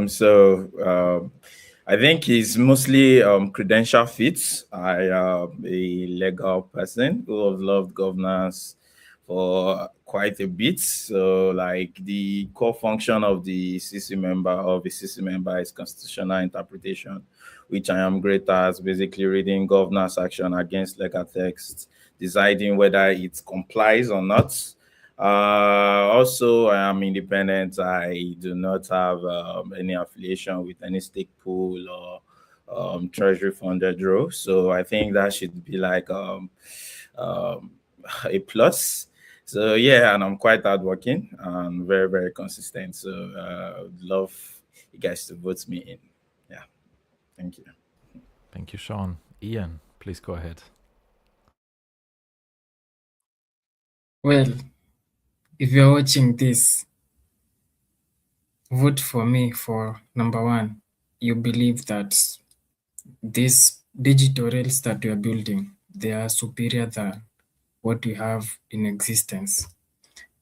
think it's mostly credential fits. I am a legal person who have loved governance for quite a bit. So, like, the core function of the CC member is constitutional interpretation, which I am great at, basically reading governance action against legal text, deciding whether it complies or not. Also, I am independent. I do not have any affiliation with any stake pool or treasury funded row. So I think that should be like a plus. So yeah, and I'm quite hardworking and very, very consistent. So I'd love you guys to vote me in. Yeah. Thank you. Thank you, Sean. Ian, please go ahead. Well, if you're watching this, vote for me for number 1. You believe that these digital rails that we are building, they are superior than what we have in existence.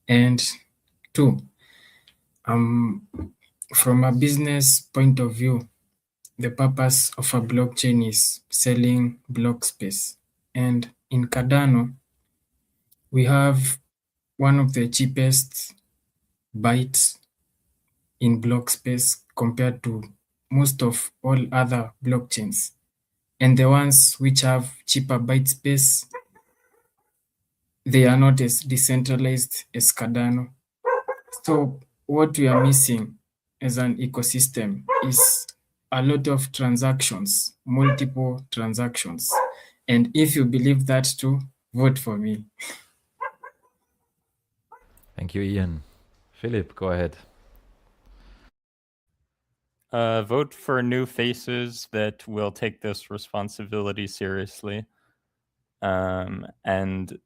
And 2, from a business point of view, the purpose of a blockchain is selling block space. And in Cardano, we have one of the cheapest bytes in block space compared to most of all other blockchains. And the ones which have cheaper byte space, they are not as decentralized as Cardano. So what we are missing as an ecosystem is a lot of transactions, multiple transactions. And if you believe that too, vote for me. Thank you, Ian. Philip, go ahead. Vote for new faces that will take this responsibility seriously, and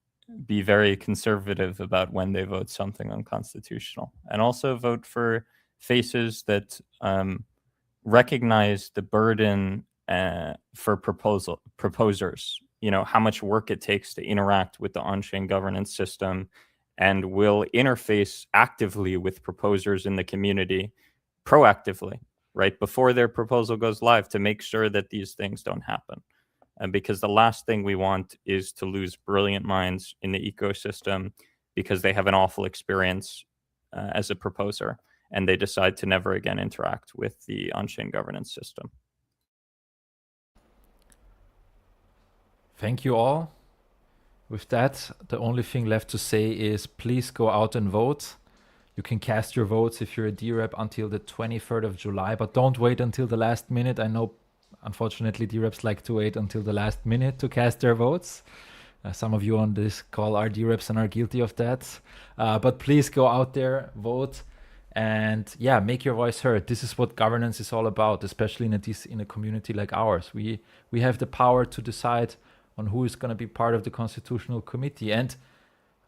be very conservative about when they vote something unconstitutional. And also vote for faces that recognize the burden for proposers, how much work it takes to interact with the on-chain governance system, and will interface actively with proposers in the community proactively, right before their proposal goes live, to make sure that these things don't happen. And because the last thing we want is to lose brilliant minds in the ecosystem because they have an awful experience as a proposer and they decide to never again interact with the on-chain governance system. Thank you all. With that, the only thing left to say is please go out and vote. You can cast your votes if you're a DREP until the 23rd of July, but don't wait until the last minute. I know, unfortunately, DREPs like to wait until the last minute to cast their votes. Some of you on this call are DREPs and are guilty of that. But please go out there, vote, and yeah, make your voice heard. This is what governance is all about, especially in a community like ours. We have the power to decide on who is going to be part of the Constitutional Committee. And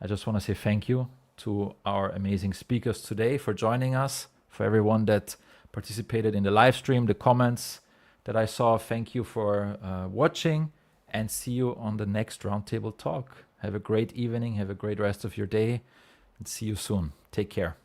I just want to say thank you to our amazing speakers today for joining us, for everyone that participated in the live stream, the comments that I saw. Thank you for watching, and see you on the next Roundtable Talk. Have a great evening, have a great rest of your day, and see you soon. Take care.